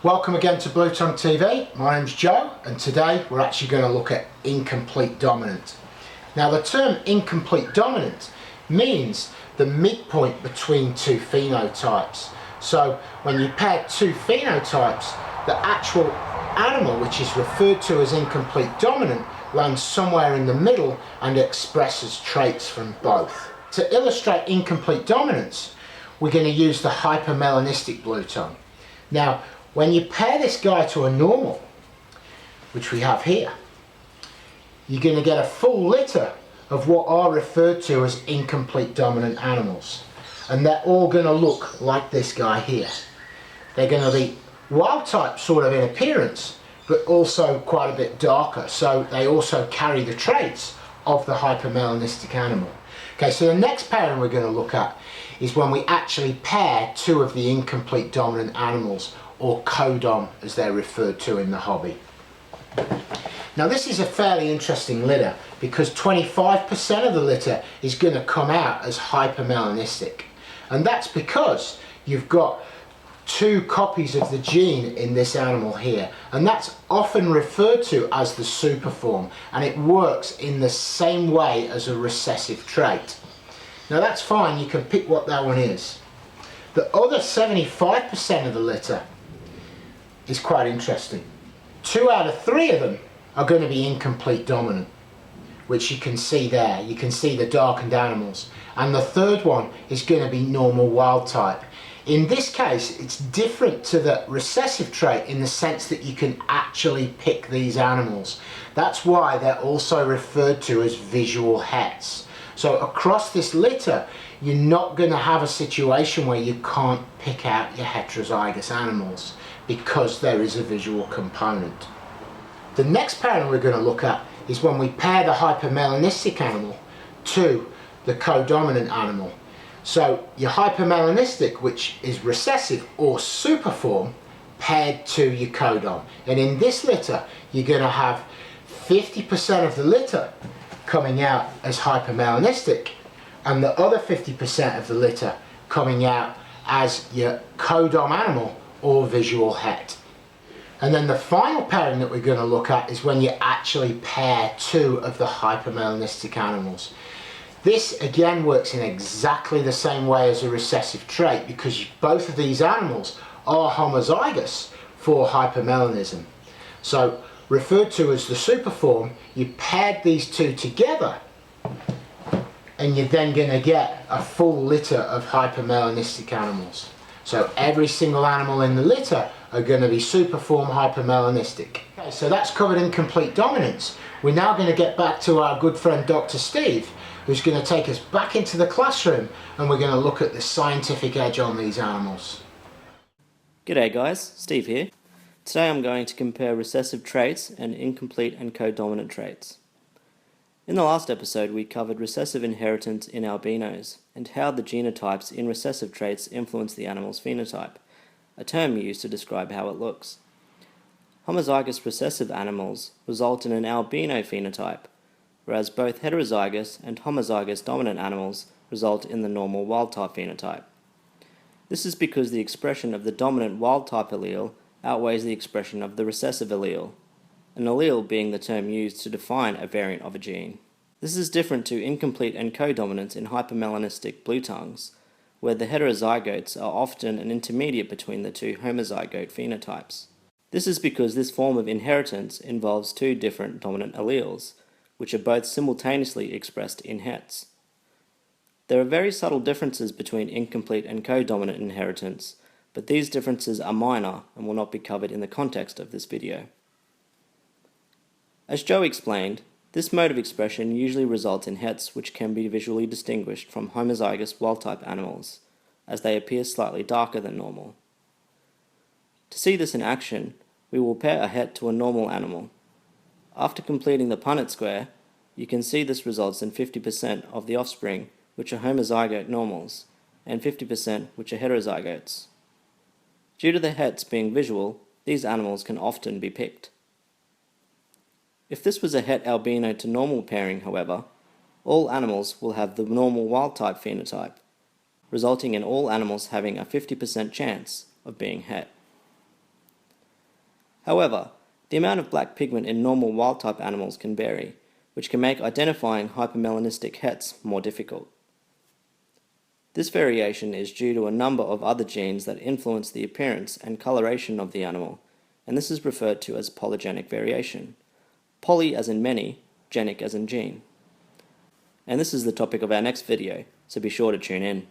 Welcome again to Blue Tongue TV. My name's Joe, and today we're actually going to look at incomplete dominant. Now, the term incomplete dominant means the midpoint between two phenotypes. So when you pair two phenotypes, the actual animal, which is referred to as incomplete dominant, lands somewhere in the middle and expresses traits from both. To illustrate incomplete dominance, we're going to use the hypermelanistic blue tongue. Now, when you pair this guy to a normal, which we have here, you're going to get a full litter of what are referred to as incomplete dominant animals. And they're all going to look like this guy here. They're going to be wild type sort of in appearance, but also quite a bit darker. So they also carry the traits of the hypermelanistic animal. Okay, so the next pairing we're going to look at is when we actually pair two of the incomplete dominant animals, or codom as they're referred to in the hobby. Now, this is a fairly interesting litter because 25% of the litter is going to come out as hypermelanistic, and that's because you've got two copies of the gene in this animal here, and that's often referred to as the superform, and it works in the same way as a recessive trait. Now, that's fine, you can pick what that one is. The other 75% of the litter is quite interesting. 2 out of 3 of them are going to be incomplete dominant, which you can see there. You can see the darkened animals. And the third one is going to be normal wild type. In this case, it's different to the recessive trait in the sense that you can actually pick these animals. That's why they're also referred to as visual hets. So across this litter, you're not going to have a situation where you can't pick out your heterozygous animals, because there is a visual component. The next pairing we're going to look at is when we pair the hypermelanistic animal to the codominant animal. So your hypermelanistic, which is recessive or superform, paired to your codom. And in this litter, you're going to have 50% of the litter coming out as hypermelanistic, and the other 50% of the litter coming out as your codom animal or visual het. And then the final pairing that we're going to look at is when you actually pair two of the hypermelanistic animals. This again works in exactly the same way as a recessive trait, because both of these animals are homozygous for hypermelanism. So referred to as the superform, you paired these two together and you're then going to get a full litter of hypermelanistic animals. So every single animal in the litter are going to be superform hypermelanistic. Okay, so that's covered incomplete dominance. We're now going to get back to our good friend Dr. Steve, who's going to take us back into the classroom, and we're going to look at the scientific edge on these animals. G'day guys, Steve here. Today I'm going to compare recessive traits and incomplete and codominant traits. In the last episode we covered recessive inheritance in albinos and how the genotypes in recessive traits influence the animal's phenotype, a term used to describe how it looks. Homozygous recessive animals result in an albino phenotype, whereas both heterozygous and homozygous dominant animals result in the normal wild-type phenotype. This is because the expression of the dominant wild-type allele outweighs the expression of the recessive allele, an allele being the term used to define a variant of a gene. This is different to incomplete and codominance in hypermelanistic blue tongues, where the heterozygotes are often an intermediate between the two homozygote phenotypes. This is because this form of inheritance involves two different dominant alleles, which are both simultaneously expressed in hets. There are very subtle differences between incomplete and codominant inheritance, but these differences are minor and will not be covered in the context of this video. As Joe explained, this mode of expression usually results in hets which can be visually distinguished from homozygous wild-type animals, as they appear slightly darker than normal. To see this in action, we will pair a het to a normal animal. After completing the Punnett square, you can see this results in 50% of the offspring which are homozygote normals, and 50% which are heterozygotes. Due to the hets being visual, these animals can often be picked. If this was a het albino to normal pairing, however, all animals will have the normal wild-type phenotype, resulting in all animals having a 50% chance of being het. However, the amount of black pigment in normal wild-type animals can vary, which can make identifying hypermelanistic hets more difficult. This variation is due to a number of other genes that influence the appearance and coloration of the animal, and this is referred to as polygenic variation. Poly as in many, genic as in gene. And this is the topic of our next video, so be sure to tune in.